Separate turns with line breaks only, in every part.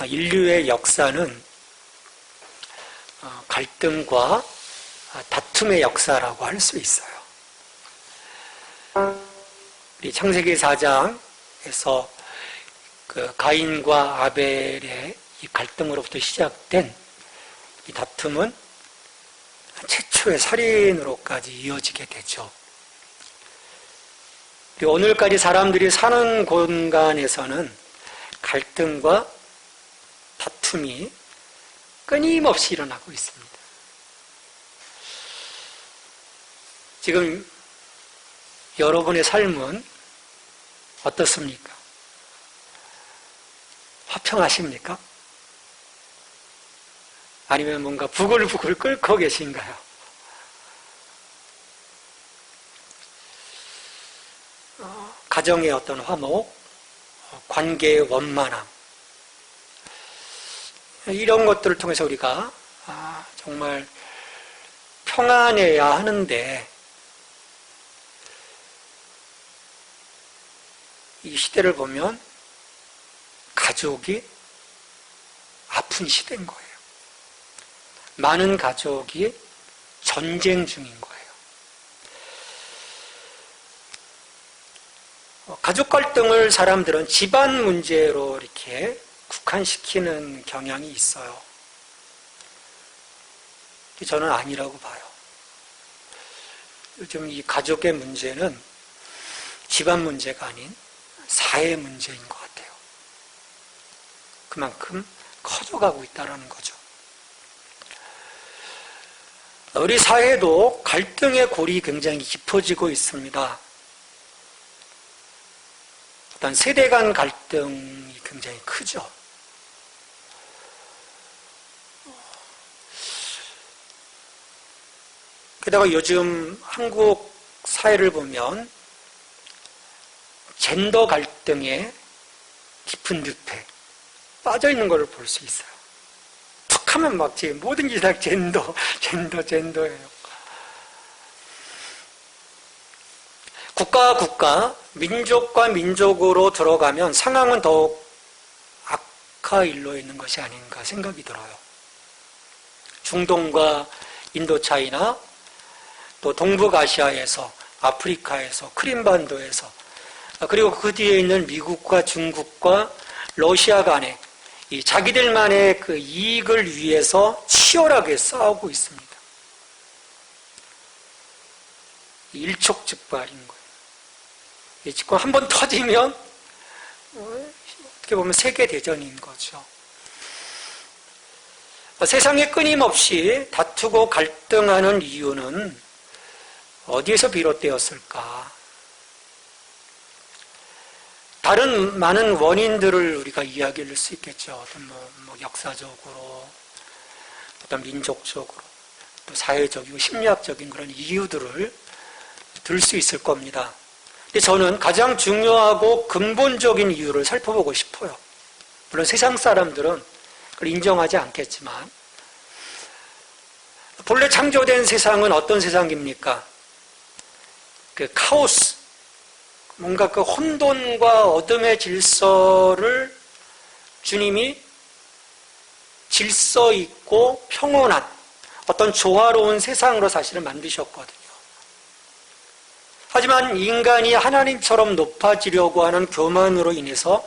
인류의 역사는 갈등과 다툼의 역사라고 할 수 있어요. 우리 창세기 4장에서 그 가인과 아벨의 이 갈등으로부터 시작된 이 다툼은 최초의 살인으로까지 이어지게 되죠. 그리고 오늘까지 사람들이 사는 공간에서는 갈등과 다툼이 끊임없이 일어나고 있습니다. 지금 여러분의 삶은 어떻습니까? 화평하십니까? 아니면 뭔가 부글부글 끓고 계신가요? 가정의 어떤 화목, 관계의 원만함, 이런 것들을 통해서 우리가 정말 평안해야 하는데, 이 시대를 보면 가족이 아픈 시대인 거예요. 많은 가족이 전쟁 중인 거예요. 가족 갈등을 사람들은 집안 문제로 이렇게 국한시키는 경향이 있어요. 저는 아니라고 봐요. 요즘 이 가족의 문제는 집안 문제가 아닌 사회 문제인 것 같아요. 그만큼 커져가고 있다는 거죠. 우리 사회도 갈등의 골이 굉장히 깊어지고 있습니다. 어떤 세대 간 갈등이 굉장히 크죠. 게다가 요즘 한국 사회를 보면 젠더 갈등에 깊은 늪에 빠져 있는 걸 볼 수 있어요. 툭 하면 막 모든 게 다 젠더예요. 국가와 민족과 민족으로 들어가면 상황은 더욱 악화일로 있는 것이 아닌가 생각이 들어요. 중동과 인도차이나 또 동북아시아에서, 아프리카에서, 크림반도에서, 그리고 그 뒤에 있는 미국과 중국과 러시아 간에 이 자기들만의 그 이익을 위해서 치열하게 싸우고 있습니다. 일촉즉발인 거예요. 이 지금 한번 터지면 어떻게 보면 세계대전인 거죠. 세상에 끊임없이 다투고 갈등하는 이유는 어디에서 비롯되었을까? 다른 많은 원인들을 우리가 이야기할 수 있겠죠. 어떤 뭐 역사적으로, 어떤 민족적으로, 또 사회적이고 심리학적인 그런 이유들을 들 수 있을 겁니다. 근데 저는 가장 중요하고 근본적인 이유를 살펴보고 싶어요. 물론 세상 사람들은 그걸 인정하지 않겠지만, 본래 창조된 세상은 어떤 세상입니까? 그 카오스, 뭔가 그 혼돈과 어둠의 질서를 주님이 질서 있고 평온한 어떤 조화로운 세상으로 사실은 만드셨거든요. 하지만 인간이 하나님처럼 높아지려고 하는 교만으로 인해서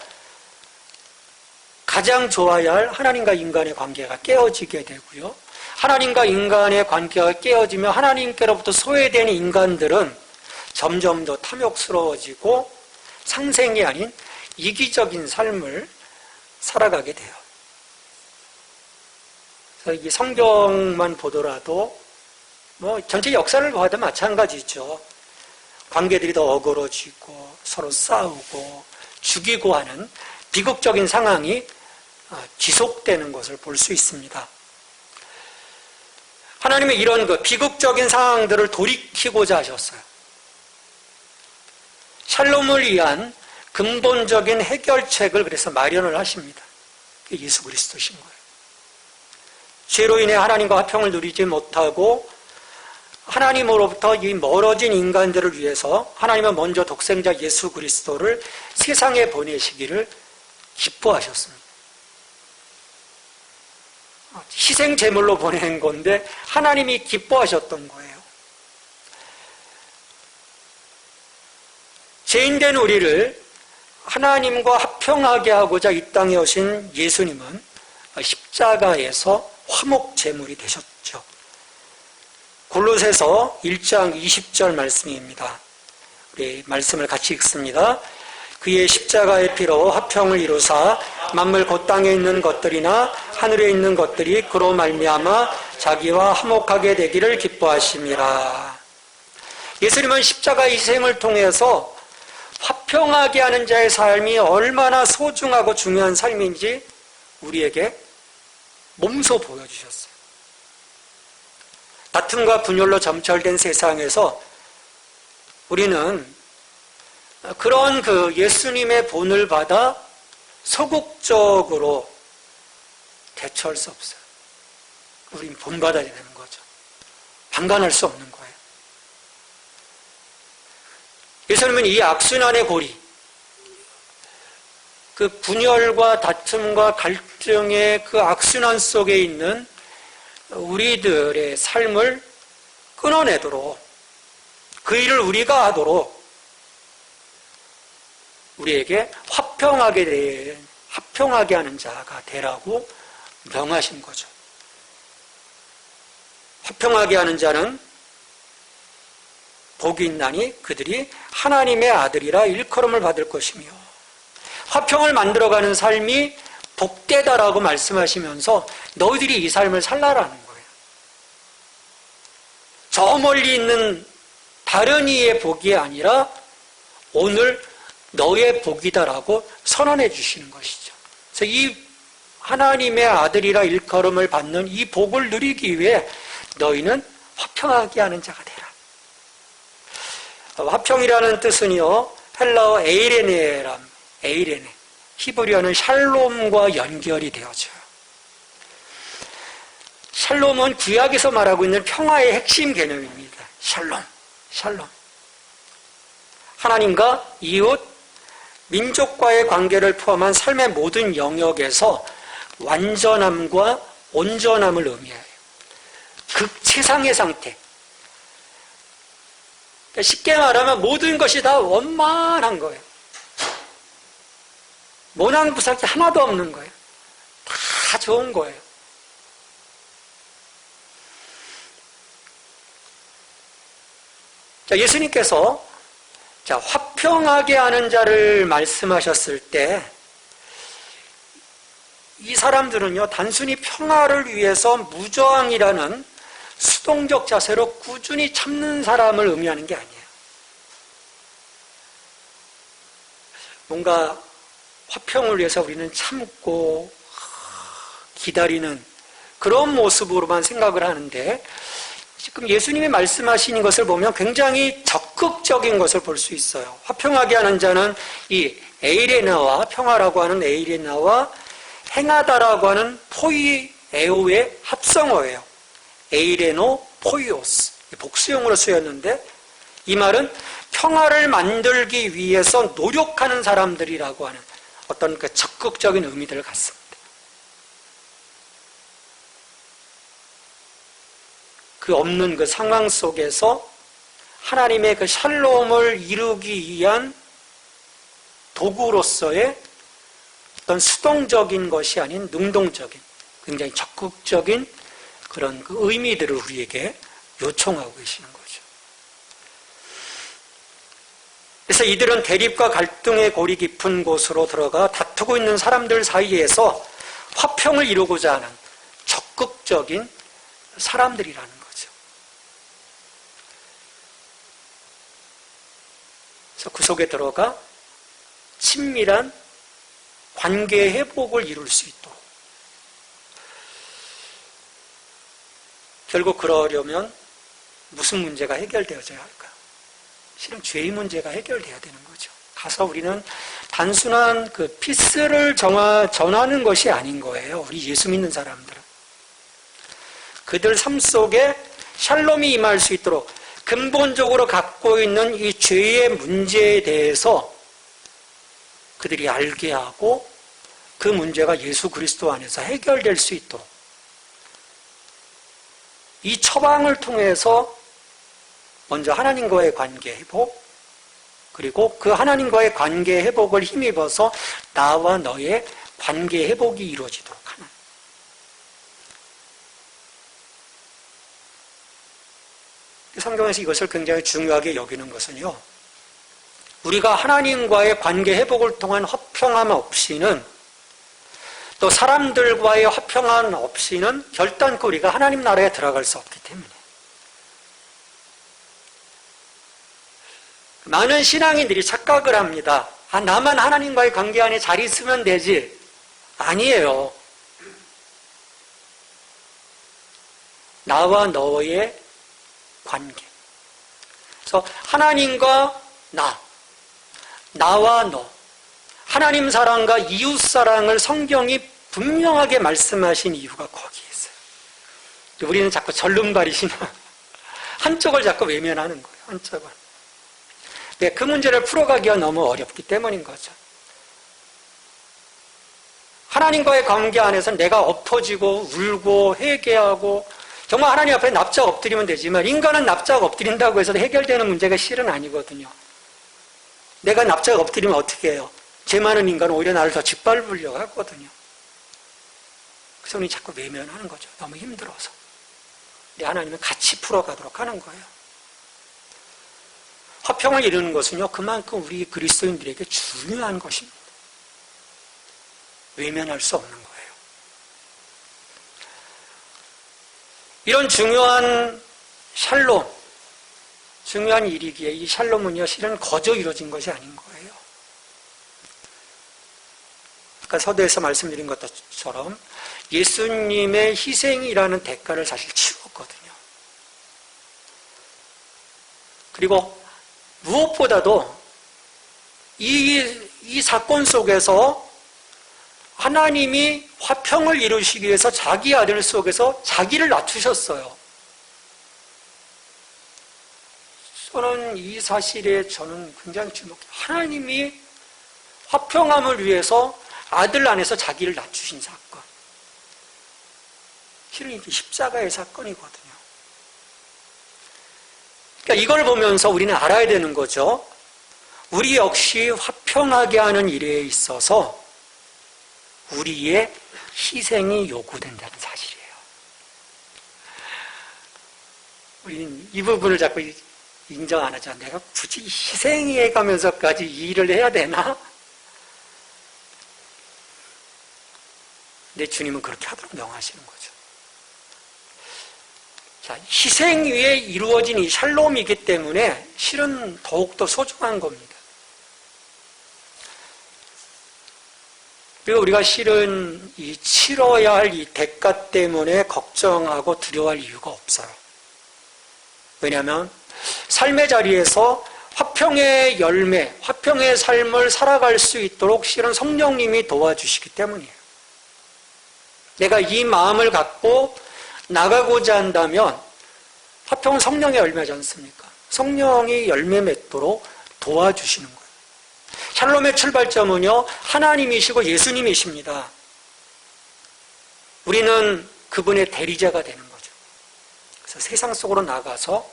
가장 좋아야 할 하나님과 인간의 관계가 깨어지게 되고요. 하나님과 인간의 관계가 깨어지며 하나님께로부터 소외된 인간들은 점점 더 탐욕스러워지고 상생이 아닌 이기적인 삶을 살아가게 돼요. 그래서 이 성경만 보더라도 뭐 전체 역사를 봐도 마찬가지죠. 관계들이 더 어그러지고 서로 싸우고 죽이고 하는 비극적인 상황이 지속되는 것을 볼 수 있습니다. 하나님은 이런 그 비극적인 상황들을 돌이키고자 하셨어요. 샬롬을 위한 근본적인 해결책을 그래서 마련을 하십니다. 그게 예수 그리스도신 거예요. 죄로 인해 하나님과 화평을 누리지 못하고 하나님으로부터 이 멀어진 인간들을 위해서 하나님은 먼저 독생자 예수 그리스도를 세상에 보내시기를 기뻐하셨습니다. 희생 제물로 보낸 건데 하나님이 기뻐하셨던 거예요. 죄인된 우리를 하나님과 합평하게 하고자 이 땅에 오신 예수님은 십자가에서 화목 제물이 되셨죠. 골로새서 1장 20절 말씀입니다. 우리 말씀을 같이 읽습니다. 그의 십자가의 피로 화평을 이루사 만물 곧 땅에 있는 것들이나 하늘에 있는 것들이 그로 말미암아 자기와 화목하게 되기를 기뻐하심이라. 예수님은 십자가 희생을 통해서 화평하게 하는 자의 삶이 얼마나 소중하고 중요한 삶인지 우리에게 몸소 보여주셨어요. 다툼과 분열로 점철된 세상에서 우리는 그런 그 예수님의 본을 받아 소극적으로 대처할 수 없어요. 우린 본받아야 되는 거죠. 방관할 수 없는 거예요. 예수님은 이 악순환의 고리, 그 분열과 다툼과 갈등의 그 악순환 속에 있는 우리들의 삶을 끊어내도록, 그 일을 우리가 하도록 우리에게 화평하게 하는 자가 되라고 명하신 거죠. 화평하게 하는 자는 복이 있나니 그들이 하나님의 아들이라 일컬음을 받을 것이며, 화평을 만들어가는 삶이 복되다라고 말씀하시면서 너희들이 이 삶을 살라라는 거예요. 저 멀리 있는 다른 이의 복이 아니라 오늘 너의 복이다라고 선언해 주시는 것이죠. 그래서 이 하나님의 아들이라 일컬음을 받는 이 복을 누리기 위해 너희는 화평하게 하는 자가 되라. 화평이라는 뜻은요, 헬라어 에이레네, 히브리어는 샬롬과 연결이 되어져요. 샬롬은 구약에서 말하고 있는 평화의 핵심 개념입니다. 샬롬. 하나님과 이웃, 민족과의 관계를 포함한 삶의 모든 영역에서 완전함과 온전함을 의미해요. 극최상의 상태. 쉽게 말하면 모든 것이 다 원만한 거예요. 모낭부삭이 하나도 없는 거예요. 다 좋은 거예요. 자, 예수님께서 화평하게 하는 자를 말씀하셨을 때 이 사람들은요, 단순히 평화를 위해서 무저항이라는 수동적 자세로 꾸준히 참는 사람을 의미하는 게 아니에요. 뭔가 화평을 위해서 우리는 참고 기다리는 그런 모습으로만 생각을 하는데, 지금 예수님이 말씀하시는 것을 보면 굉장히 적극적인 것을 볼 수 있어요. 화평하게 하는 자는 이 에이레나와, 평화라고 하는 에이레나와 행하다라고 하는 포이에오의 합성어예요. 에이레노 포이오스, 복수형으로 쓰였는데 이 말은 평화를 만들기 위해서 노력하는 사람들이라고 하는 어떤 그 적극적인 의미들을 갖습니다. 그 없는 그 상황 속에서 하나님의 그 샬롬을 이루기 위한 도구로서의 어떤 수동적인 것이 아닌 능동적인, 굉장히 적극적인 그런 그 의미들을 우리에게 요청하고 계시는 거죠. 그래서 이들은 대립과 갈등의 골이 깊은 곳으로 들어가 다투고 있는 사람들 사이에서 화평을 이루고자 하는 적극적인 사람들이라는 거죠. 그래서 그 속에 들어가 친밀한 관계 회복을 이룰 수 있도록. 결국 그러려면 무슨 문제가 해결되어져야 할까요? 실은 죄의 문제가 해결돼야 되는 거죠. 가서 우리는 단순한 그 피스를 전하는 것이 아닌 거예요. 우리 예수 믿는 사람들은. 그들 삶 속에 샬롬이 임할 수 있도록 근본적으로 갖고 있는 이 죄의 문제에 대해서 그들이 알게 하고 그 문제가 예수 그리스도 안에서 해결될 수 있도록 이 처방을 통해서 먼저 하나님과의 관계 회복, 그리고 그 하나님과의 관계 회복을 힘입어서 나와 너의 관계 회복이 이루어지도록 하는. 성경에서 이것을 굉장히 중요하게 여기는 것은요, 우리가 하나님과의 관계 회복을 통한 화평함 없이는, 또 사람들과의 화평함 없이는 결단코 우리가 하나님 나라에 들어갈 수 없기 때문에. 많은 신앙인들이 착각을 합니다. 나만 하나님과의 관계 안에 잘 있으면 되지. 아니에요. 나와 너의 관계. 그래서 하나님과 나와 너, 하나님 사랑과 이웃 사랑을 성경이 분명하게 말씀하신 이유가 거기에 있어요. 우리는 자꾸 절름발이시나 한쪽을 자꾸 외면하는 거예요. 한쪽을. 네, 그 문제를 풀어가기가 너무 어렵기 때문인 거죠. 하나님과의 관계 안에서 내가 엎어지고 울고 회개하고 정말 하나님 앞에 납작 엎드리면 되지만 인간은 납작 엎드린다고 해서 해결되는 문제가 실은 아니거든요. 내가 납작 엎드리면 어떻게 해요? 죄 많은 인간은 오히려 나를 더 짓밟으려고 하거든요. 그래서 우리 자꾸 외면하는 거죠. 너무 힘들어서. 근데 하나님은 같이 풀어가도록 하는 거예요. 화평을 이루는 것은요, 그만큼 우리 그리스도인들에게 중요한 것입니다. 외면할 수 없는 거예요. 이런 중요한 샬롬, 중요한 일이기에 이 샬롬은요, 실은 거저 이루어진 것이 아닌 거예요. 아까 서두에서 말씀드린 것처럼 예수님의 희생이라는 대가를 사실 치렀거든요. 그리고 무엇보다도 이 사건 속에서 하나님이 화평을 이루시기 위해서 자기 아들 속에서 자기를 낮추셨어요. 저는 이 사실에 굉장히 주목해요. 하나님이 화평함을 위해서 아들 안에서 자기를 낮추신 사건. 실은 이게 십자가의 사건이거든요. 그러니까 이걸 보면서 우리는 알아야 되는 거죠. 우리 역시 화평하게 하는 일에 있어서 우리의 희생이 요구된다는 사실이에요. 우리는 이 부분을 자꾸 인정 안 하죠. 내가 굳이 희생해 가면서까지 이 일을 해야 되나? 근데 주님은 그렇게 하도록 명하시는 거죠. 자, 희생 위에 이루어진 이 샬롬이기 때문에 실은 더욱더 소중한 겁니다. 그리고 우리가 실은 이 치러야 할 이 대가 때문에 걱정하고 두려워할 이유가 없어요. 왜냐하면 삶의 자리에서 화평의 열매, 화평의 삶을 살아갈 수 있도록 실은 성령님이 도와주시기 때문이에요. 내가 이 마음을 갖고 나가고자 한다면 화평은 성령의 열매지 않습니까? 성령이 열매 맺도록 도와주시는 거예요. 샬롬의 출발점은요, 하나님이시고 예수님이십니다. 우리는 그분의 대리자가 되는 거죠. 그래서 세상 속으로 나가서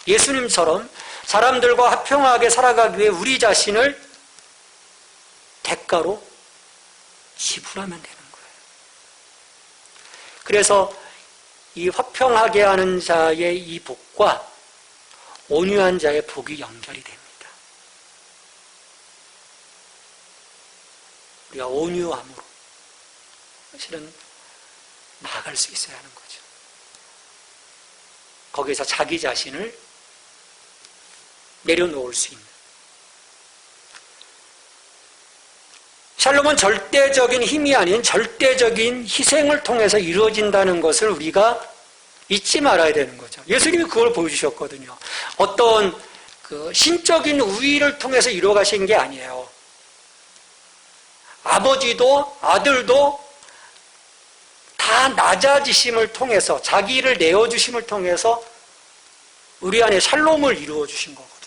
예수님처럼 사람들과 화평하게 살아가기 위해 우리 자신을 대가로 지불하면 되는 거예요. 그래서 이 화평하게 하는 자의 이 복과 온유한 자의 복이 연결이 됩니다. 우리가 온유함으로 사실은 나아갈 수 있어야 하는 거죠. 거기에서 자기 자신을 내려놓을 수 있는. 샬롬은 절대적인 힘이 아닌 절대적인 희생을 통해서 이루어진다는 것을 우리가 잊지 말아야 되는 거죠. 예수님이 그걸 보여주셨거든요. 어떤 그 신적인 우위를 통해서 이루어가신 게 아니에요. 아버지도 아들도 다 낮아지심을 통해서 자기를 내어주심을 통해서 우리 안에 샬롬을 이루어 주신 거거든요.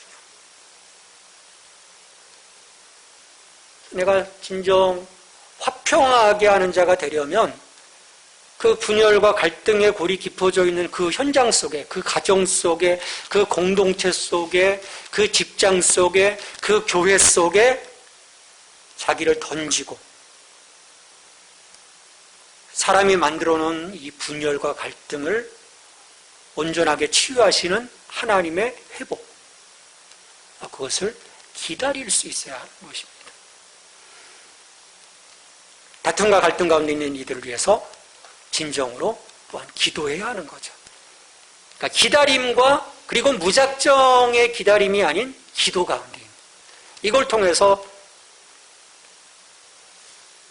내가 진정 화평하게 하는 자가 되려면 그 분열과 갈등의 골이 깊어져 있는 그 현장 속에, 그 가정 속에, 그 공동체 속에, 그 직장 속에, 그 교회 속에 자기를 던지고 사람이 만들어 놓은 이 분열과 갈등을 온전하게 치유하시는 하나님의 회복, 그것을 기다릴 수 있어야 하는 것입니다. 다툼과 갈등 가운데 있는 이들을 위해서 진정으로 또한 기도해야 하는 거죠. 그러니까 기다림과 그리고 무작정의 기다림이 아닌 기도 가운데입니다. 이걸 통해서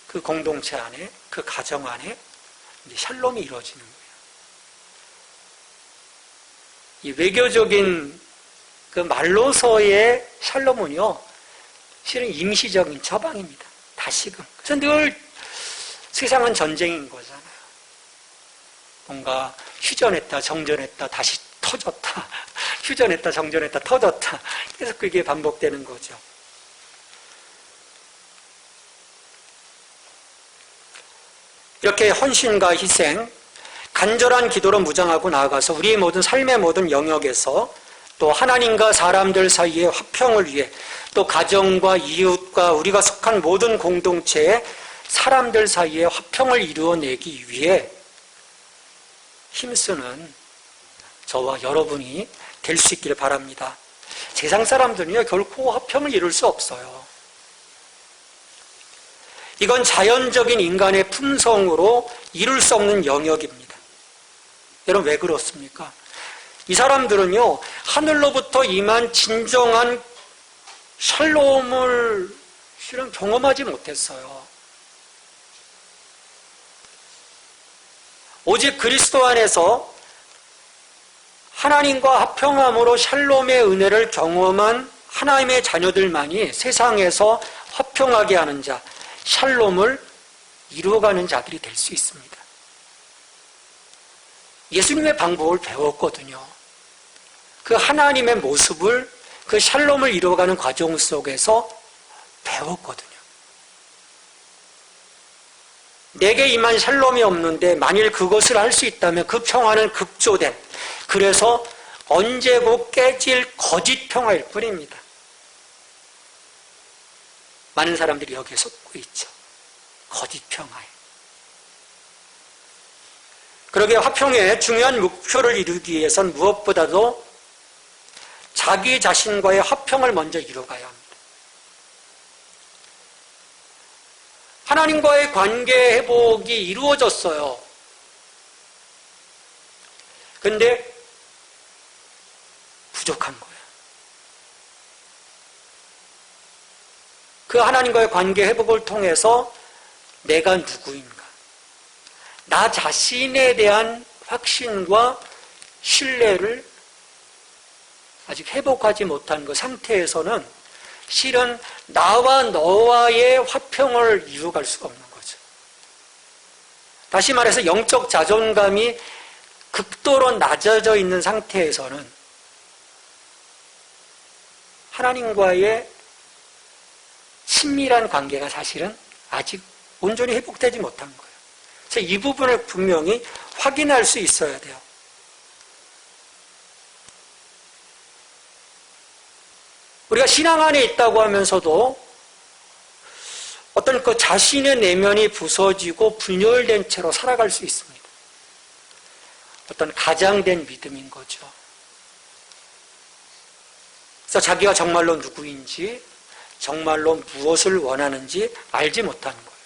그 공동체 안에, 그 가정 안에 이제 샬롬이 이루어지는 거예요. 이 외교적인 그 말로서의 샬롬은요, 실은 임시적인 처방입니다. 다시금. 그래서 늘 세상은 전쟁인 거잖아요. 뭔가 휴전했다, 정전했다, 다시 터졌다. 휴전했다, 정전했다, 터졌다. 계속 그게 반복되는 거죠. 이렇게 헌신과 희생, 간절한 기도로 무장하고 나아가서 우리의 모든 삶의 모든 영역에서 또 하나님과 사람들 사이의 화평을 위해 또 가정과 이웃과 우리가 속한 모든 공동체의 사람들 사이의 화평을 이루어내기 위해 힘쓰는 저와 여러분이 될 수 있기를 바랍니다. 세상 사람들은요, 결코 화평을 이룰 수 없어요. 이건 자연적인 인간의 품성으로 이룰 수 없는 영역입니다. 여러분, 왜 그렇습니까? 이 사람들은요, 하늘로부터 임한 진정한 샬롬을 실은 경험하지 못했어요. 오직 그리스도 안에서 하나님과 화평함으로 샬롬의 은혜를 경험한 하나님의 자녀들만이 세상에서 화평하게 하는 자, 샬롬을 이루어가는 자들이 될 수 있습니다. 예수님의 방법을 배웠거든요. 그 하나님의 모습을, 그 샬롬을 이루어가는 과정 속에서 배웠거든요. 내게 임한 샬롬이 없는데 만일 그것을 할 수 있다면 그 평화는 급조된, 그래서 언제고 깨질 거짓 평화일 뿐입니다. 많은 사람들이 여기에 속고 있죠. 거짓 평화에. 그러기에 화평의 중요한 목표를 이루기 위해선 무엇보다도 자기 자신과의 화평을 먼저 이루어가야 합니다. 하나님과의 관계 회복이 이루어졌어요. 근데 부족한 거예요. 그 하나님과의 관계 회복을 통해서 내가 누구인가, 나 자신에 대한 확신과 신뢰를 아직 회복하지 못한 그 상태에서는 실은 나와 너와의 화평을 이루어갈 수가 없는 거죠. 다시 말해서 영적 자존감이 극도로 낮아져 있는 상태에서는 하나님과의 친밀한 관계가 사실은 아직 온전히 회복되지 못한 거예요. 그래서 이 부분을 분명히 확인할 수 있어야 돼요. 우리가 신앙 안에 있다고 하면서도 어떤 그 자신의 내면이 부서지고 분열된 채로 살아갈 수 있습니다. 어떤 가장된 믿음인 거죠. 그래서 자기가 정말로 누구인지, 정말로 무엇을 원하는지 알지 못하는 거예요.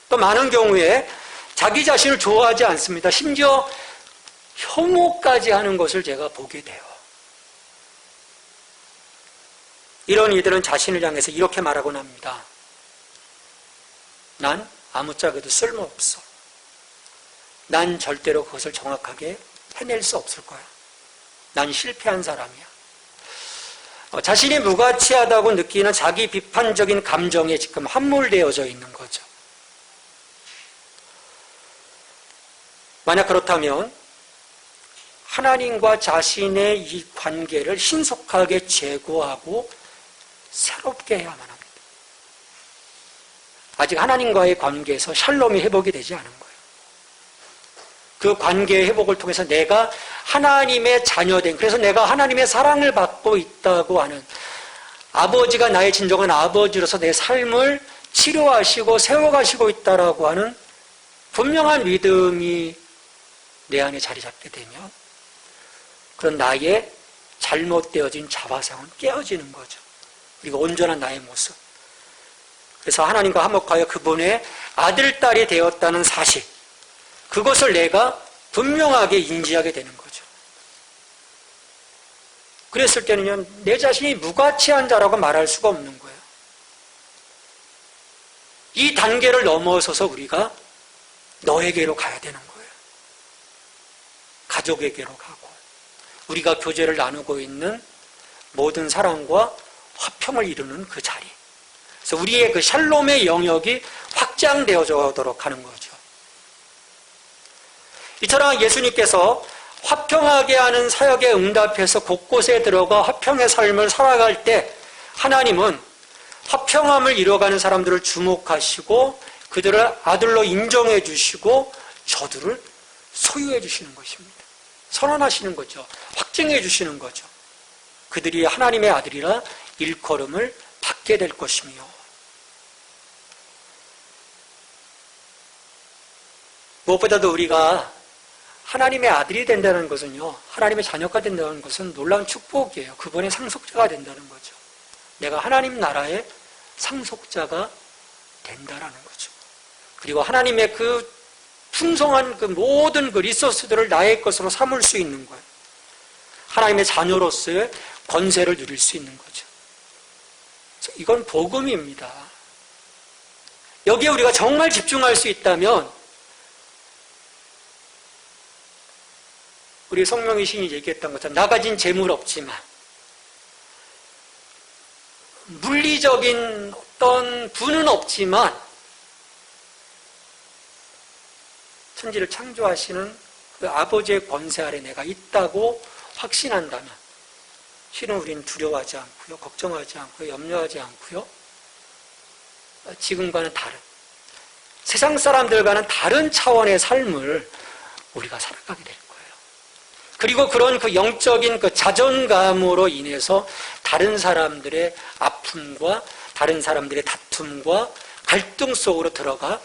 또 많은 경우에 자기 자신을 좋아하지 않습니다. 심지어 혐오까지 하는 것을 제가 보게 돼요. 이런 이들은 자신을 향해서 이렇게 말하곤 합니다. 난 아무짝에도 쓸모없어. 난 절대로 그것을 정확하게 해낼 수 없을 거야. 난 실패한 사람이야. 자신이 무가치하다고 느끼는 자기 비판적인 감정에 지금 함몰되어져 있는 거죠. 만약 그렇다면 하나님과 자신의 이 관계를 신속하게 재고하고 새롭게 해야만 합니다. 아직 하나님과의 관계에서 샬롬이 회복이 되지 않은 거예요. 그 관계의 회복을 통해서 내가 하나님의 자녀된, 그래서 내가 하나님의 사랑을 받고 있다고 하는, 아버지가 나의 진정한 아버지로서 내 삶을 치료하시고 세워가시고 있다라고 하는 분명한 믿음이 내 안에 자리 잡게 되면 그런 나의 잘못되어진 자화상은 깨어지는 거죠. 그리고 온전한 나의 모습. 그래서 하나님과 화목하여 그분의 아들, 딸이 되었다는 사실, 그것을 내가 분명하게 인지하게 되는 거죠. 그랬을 때는요, 내 자신이 무가치한 자라고 말할 수가 없는 거예요. 이 단계를 넘어서서 우리가 너에게로 가야 되는 거예요. 가족에게로 가고, 우리가 교제를 나누고 있는 모든 사랑과 화평을 이루는 그 자리. 그래서 우리의 그 샬롬의 영역이 확장되어져도록 하는 거죠. 이처럼 예수님께서 화평하게 하는 사역에 응답해서 곳곳에 들어가 화평의 삶을 살아갈 때 하나님은 화평함을 이뤄가는 사람들을 주목하시고 그들을 아들로 인정해 주시고 저들을 소유해 주시는 것입니다. 선언하시는 거죠. 확증해 주시는 거죠. 그들이 하나님의 아들이라 일컬음을 받게 될 것이며, 무엇보다도 우리가 하나님의 아들이 된다는 것은요, 하나님의 자녀가 된다는 것은 놀라운 축복이에요. 그분의 상속자가 된다는 거죠. 내가 하나님 나라의 상속자가 된다라는 거죠. 그리고 하나님의 그 풍성한 그 모든 그 리소스들을 나의 것으로 삼을 수 있는 거예요. 하나님의 자녀로서의 권세를 누릴 수 있는 거죠. 이건 복음입니다. 여기에 우리가 정말 집중할 수 있다면, 우리 성령의 신이 얘기했던 것처럼 나 가진 재물 없지만 물리적인 어떤 부는 없지만 천지를 창조하시는 그 아버지의 권세 아래 내가 있다고 확신한다면 실은 우리는 두려워하지 않고요, 걱정하지 않고요, 염려하지 않고요, 지금과는 다른, 세상 사람들과는 다른 차원의 삶을 우리가 살아가게 될 거예요. 그리고 그런 그 영적인 그 자존감으로 인해서 다른 사람들의 아픔과 다른 사람들의 다툼과 갈등 속으로 들어가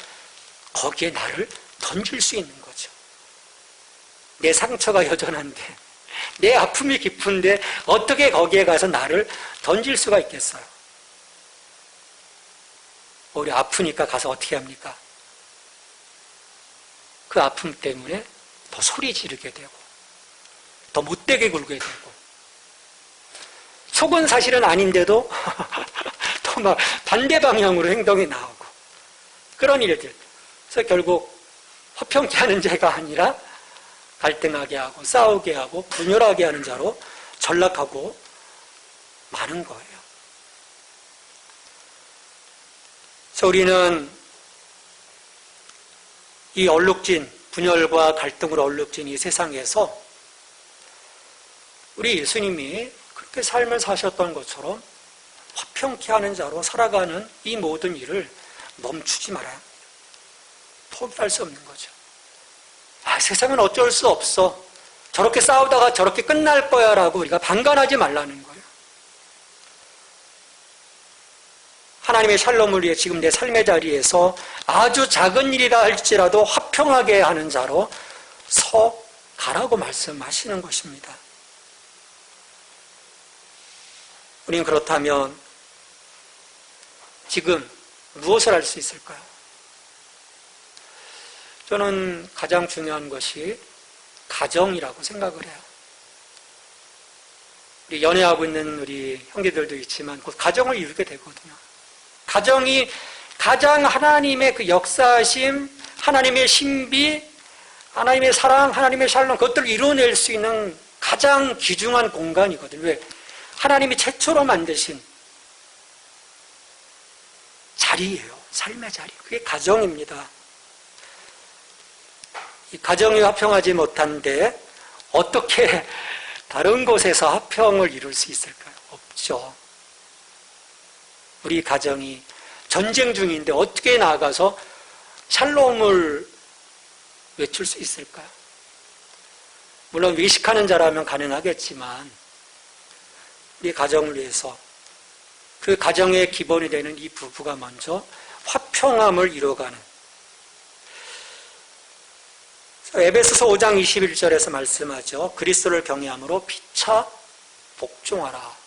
거기에 나를 던질 수 있는 거죠. 내 상처가 여전한데, 내 아픔이 깊은데 어떻게 거기에 가서 나를 던질 수가 있겠어요? 우리 아프니까 가서 어떻게 합니까? 그 아픔 때문에 더 소리 지르게 되고 더 못되게 굴게 되고, 속은 사실은 아닌데도 또 막 반대 방향으로 행동이 나오고, 그런 일들. 그래서 결국 화평케 하는 자가 아니라 갈등하게 하고 싸우게 하고 분열하게 하는 자로 전락하고 마는 거예요. 그래서 우리는 이 얼룩진, 분열과 갈등으로 얼룩진 이 세상에서 우리 예수님이 그렇게 삶을 사셨던 것처럼 화평케 하는 자로 살아가는 이 모든 일을 멈추지 말아야 합니다. 포기할 수 없는 거죠. 세상은 어쩔 수 없어. 저렇게 싸우다가 저렇게 끝날 거야 라고 우리가 방관하지 말라는 거예요. 하나님의 샬롬을 위해 지금 내 삶의 자리에서 아주 작은 일이라 할지라도 화평하게 하는 자로 서 가라고 말씀하시는 것입니다. 우리는 그렇다면 지금 무엇을 할 수 있을까요? 저는 가장 중요한 것이 가정이라고 생각을 해요. 우리 연애하고 있는 우리 형제들도 있지만 곧 가정을 이루게 되거든요. 가정이 가장 하나님의 그 역사심, 하나님의 신비, 하나님의 사랑, 하나님의 샬롬, 그것들을 이루어낼 수 있는 가장 귀중한 공간이거든요. 왜? 하나님이 최초로 만드신 자리예요. 삶의 자리. 그게 가정입니다. 이 가정이 화평하지 못한데 어떻게 다른 곳에서 화평을 이룰 수 있을까요? 없죠. 우리 가정이 전쟁 중인데 어떻게 나아가서 샬롬을 외칠 수 있을까요? 물론 외식하는 자라면 가능하겠지만 우리 가정을 위해서 그 가정의 기본이 되는 이 부부가 먼저 화평함을 이뤄가는, 에베소서 5장 21절에서 말씀하죠. 그리스도를 경외함으로 피차 복종하라.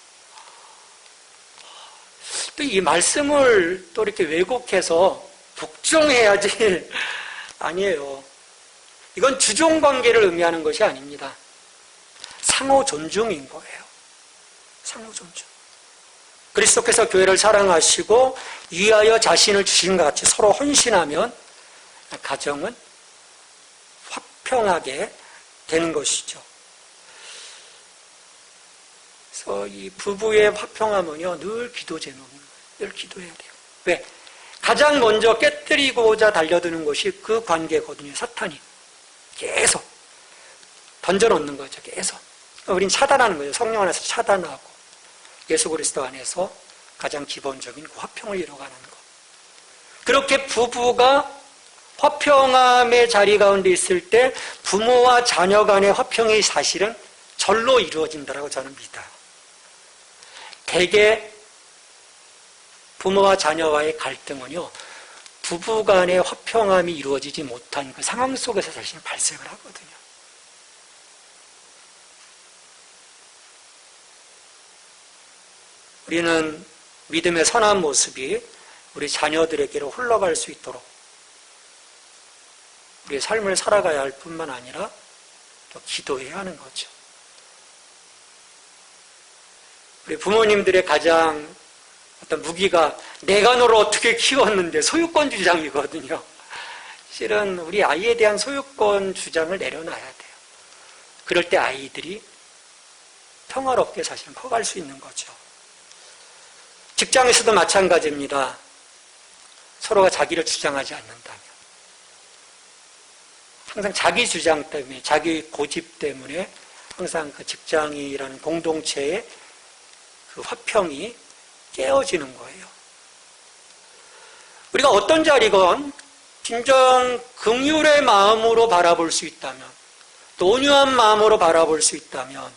또 이 말씀을 또 이렇게 왜곡해서 복종해야지 아니에요. 이건 주종관계를 의미하는 것이 아닙니다. 상호 존중인 거예요. 상호 존중. 그리스도께서 교회를 사랑하시고 위하여 자신을 주신 것 같이 서로 헌신하면 가정은 화평하게 되는 것이죠. 그래서 이 부부의 화평함은요, 늘 기도 제목입니다. 늘 기도해야 돼요. 왜? 가장 먼저 깨뜨리고자 달려드는 것이 그 관계거든요. 사탄이 계속 던져놓는 거죠. 계속. 우린 차단하는 거죠. 성령 안에서 차단하고 예수 그리스도 안에서 가장 기본적인 그 화평을 이뤄가는 것. 그렇게 부부가 화평함의 자리 가운데 있을 때 부모와 자녀 간의 화평이 사실은 절로 이루어진다고 저는 믿어요. 대개 부모와 자녀와의 갈등은요, 부부 간의 화평함이 이루어지지 못한 그 상황 속에서 사실 발생을 하거든요. 우리는 믿음의 선한 모습이 우리 자녀들에게로 흘러갈 수 있도록 우리의 삶을 살아가야 할 뿐만 아니라 또 기도해야 하는 거죠. 우리 부모님들의 가장 어떤 무기가 내가 너를 어떻게 키웠는데 소유권 주장이거든요. 실은 우리 아이에 대한 소유권 주장을 내려놔야 돼요. 그럴 때 아이들이 평화롭게 사실 커갈 수 있는 거죠. 직장에서도 마찬가지입니다. 서로가 자기를 주장하지 않는다면, 항상 자기 주장 때문에, 자기 고집 때문에 항상 그 직장이라는 공동체의 그 화평이 깨어지는 거예요. 우리가 어떤 자리건 진정 긍휼의 마음으로 바라볼 수 있다면, 또 온유한 마음으로 바라볼 수 있다면,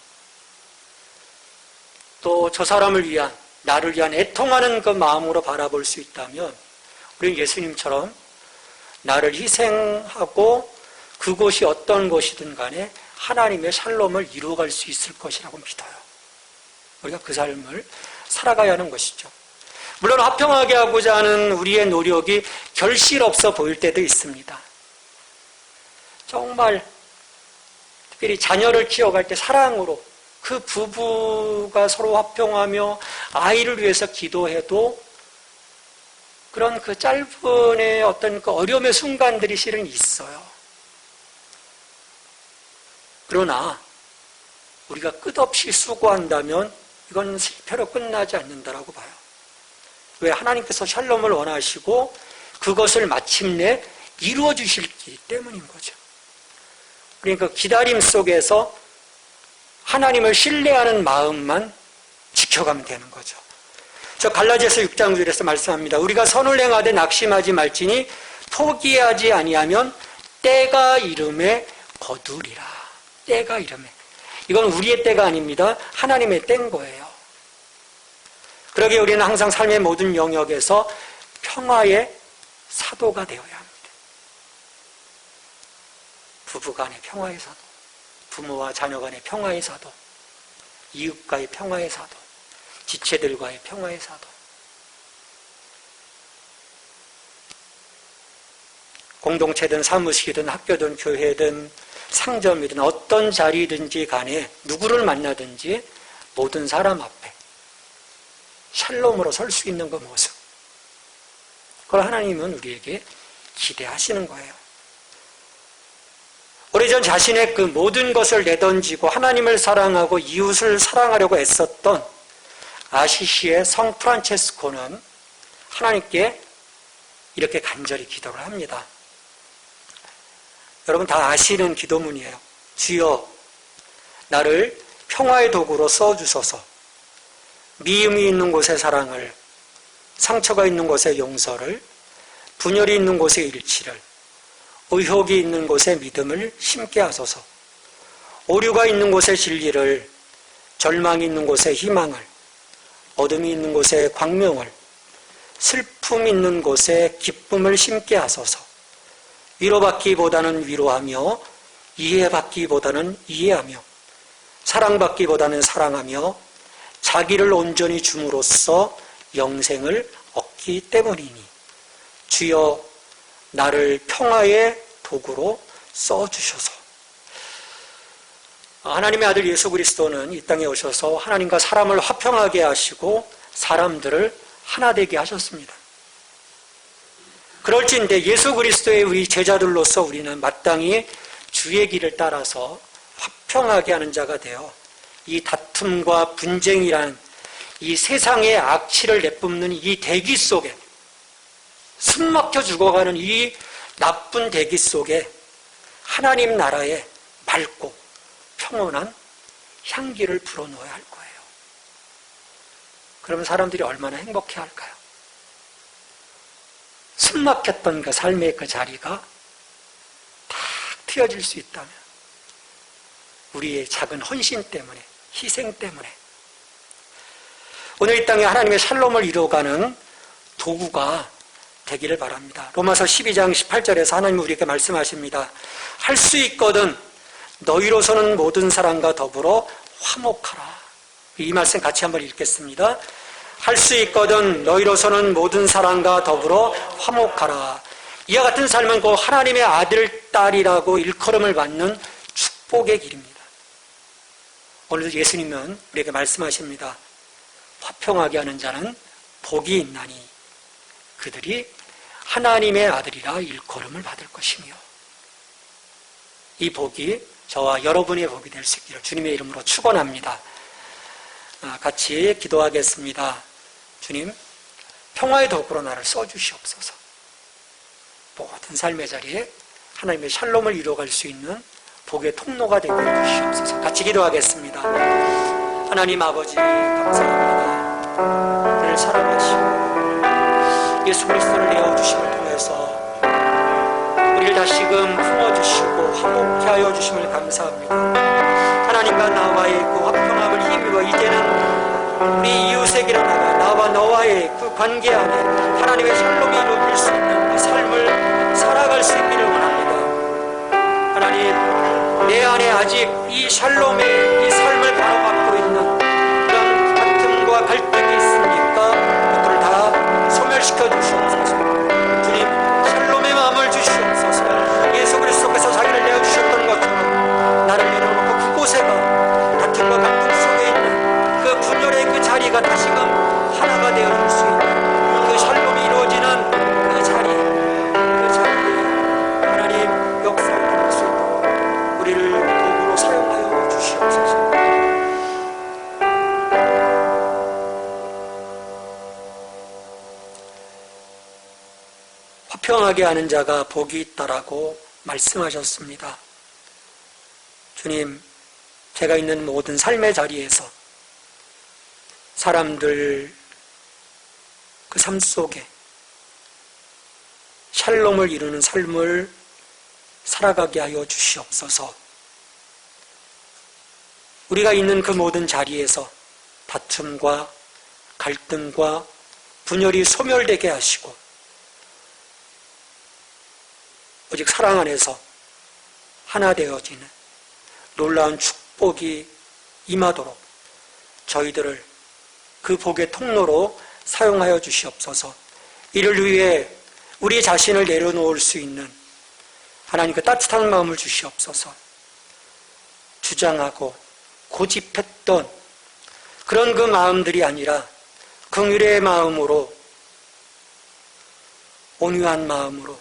또 저 사람을 위한, 나를 위한 애통하는 그 마음으로 바라볼 수 있다면 우리는 예수님처럼 나를 희생하고 그곳이 어떤 곳이든 간에 하나님의 샬롬을 이루어갈 수 있을 것이라고 믿어요. 우리가 그 삶을 살아가야 하는 것이죠. 물론 화평하게 하고자 하는 우리의 노력이 결실 없어 보일 때도 있습니다. 정말 특별히 자녀를 키워갈 때 사랑으로 그 부부가 서로 화평하며 아이를 위해서 기도해도 그런 그 짧은 어떤 그 어려움의 순간들이 실은 있어요. 그러나 우리가 끝없이 수고한다면 이건 실패로 끝나지 않는다라고 봐요. 왜? 하나님께서 샬롬을 원하시고 그것을 마침내 이루어 주실기 때문인 거죠. 그러니까 기다림 속에서 하나님을 신뢰하는 마음만 지켜가면 되는 거죠. 저 갈라디아서 6장 9절에서 말씀합니다. 우리가 선을 행하되 낙심하지 말지니 포기하지 아니하면 때가 이름에 거두리라. 때가 이름에. 이건 우리의 때가 아닙니다. 하나님의 때인 거예요. 그러기에 우리는 항상 삶의 모든 영역에서 평화의 사도가 되어야 합니다. 부부 간의 평화의 사도, 부모와 자녀 간의 평화의 사도, 이웃과의 평화의 사도, 지체들과의 평화의 사도. 공동체든 사무실이든 학교든 교회든 상점이든 어떤 자리든지 간에 누구를 만나든지 모든 사람 앞에 샬롬으로 설 수 있는 그 모습, 그걸 하나님은 우리에게 기대하시는 거예요. 오래전 자신의 그 모든 것을 내던지고 하나님을 사랑하고 이웃을 사랑하려고 애썼던 아시시의 성 프란체스코는 하나님께 이렇게 간절히 기도를 합니다. 여러분 다 아시는 기도문이에요. 주여, 나를 평화의 도구로 써주소서. 미움이 있는 곳에 사랑을, 상처가 있는 곳에 용서를, 분열이 있는 곳에 일치를, 의혹이 있는 곳에 믿음을 심게 하소서. 오류가 있는 곳에 진리를, 절망이 있는 곳에 희망을, 어둠이 있는 곳에 광명을, 슬픔 있는 곳에 기쁨을 심게 하소서. 위로받기보다는 위로하며, 이해받기보다는 이해하며, 사랑받기보다는 사랑하며, 자기를 온전히 줌으로써 영생을 얻기 때문이니 주여 나를 평화의 도구로 써주셔서. 하나님의 아들 예수 그리스도는 이 땅에 오셔서 하나님과 사람을 화평하게 하시고 사람들을 하나 되게 하셨습니다. 그럴진데 예수 그리스도의 우리 제자들로서 우리는 마땅히 주의 길을 따라서 화평하게 하는 자가 되어 이 다툼과 분쟁이란 이 세상의 악취를 내뿜는 이 대기 속에, 숨막혀 죽어가는 이 나쁜 대기 속에 하나님 나라의 맑고 평온한 향기를 불어넣어야 할 거예요. 그러면 사람들이 얼마나 행복해 할까요? 숨막혔던 그 삶의 그 자리가 탁 트여질 수 있다면 우리의 작은 헌신 때문에, 희생 때문에 오늘 이 땅에 하나님의 샬롬을 이루어가는 도구가 되기를 바랍니다. 로마서 12장 18절에서 하나님 우리에게 말씀하십니다. 할 수 있거든 너희로서는 모든 사람과 더불어 화목하라. 이 말씀 같이 한번 읽겠습니다. 할 수 있거든 너희로서는 모든 사람과 더불어 화목하라. 이와 같은 삶은 곧 하나님의 아들, 딸이라고 일컬음을 받는 축복의 길입니다. 오늘도 예수님은 우리에게 말씀하십니다. 화평하게 하는 자는 복이 있나니 그들이 하나님의 아들이라 일컬음을 받을 것이며, 이 복이 저와 여러분의 복이 될 수 있기를 주님의 이름으로 축원합니다. 같이 기도하겠습니다. 주님, 평화의 도구로 나를 써주시옵소서. 모든 삶의 자리에 하나님의 샬롬을 이루어갈 수 있는 복의 통로가 되게 해주시옵소서. 같이 기도하겠습니다. 하나님 아버지 감사합니다. 그를 사랑하시고 예수 그리스도를 내어주심을 통해서 우리를 다시금 품어주시고 화목케 하여 주심을 감사합니다. 하나님과 나와의 그 화평함을 힘입어 이제는 우리 이웃에게로 나와 너와의 그 관계 안에 하나님의 샬롬이 이루어질 수 있는 그 삶을 살아갈 수 있기를 원합니다. 하나님, 내 안에 아직 이 샬롬의 이 삶을 바로잡고 있는 그런 다툼과 갈등이 있으니까 그것들을 다 소멸시켜 주시옵소서. 주님, 샬롬의 마음을 주시옵소서. 예수 그리스도께서 자기를 내어주셨던 것처럼 나를 내려놓고 그곳에가 다툼과 갈등 속에 있는 그 분열의 그 자리가 다시금 하나가 되어줄 수 있는 그 샬롬이 이루어지는 그 자리에 하나님 역사를 할 수 있도록 우리를 도구로 사용하여 주시옵소서. 화평하게 하는 자가 복이 있다라고 말씀하셨습니다. 주님, 제가 있는 모든 삶의 자리에서 사람들 그 삶 속에 샬롬을 이루는 삶을 살아가게 하여 주시옵소서. 우리가 있는 그 모든 자리에서 다툼과 갈등과 분열이 소멸되게 하시고 오직 사랑 안에서 하나 되어지는 놀라운 축복이 임하도록 저희들을 그 복의 통로로 사용하여 주시옵소서. 이를 위해 우리 자신을 내려놓을 수 있는 하나님 그 따뜻한 마음을 주시옵소서. 주장하고 고집했던 그런 그 마음들이 아니라 긍휼의 마음으로, 온유한 마음으로,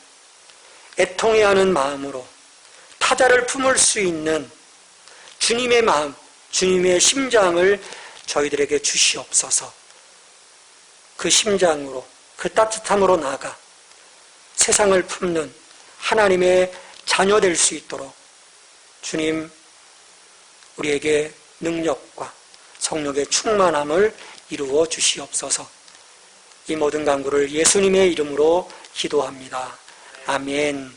애통해하는 마음으로 타자를 품을 수 있는 주님의 마음, 주님의 심장을 저희들에게 주시옵소서. 그 심장으로, 그 따뜻함으로 나아가 세상을 품는 하나님의 자녀 될 수 있도록 주님, 우리에게 능력과 성령의 충만함을 이루어 주시옵소서. 이 모든 간구를 예수님의 이름으로 기도합니다. 아멘.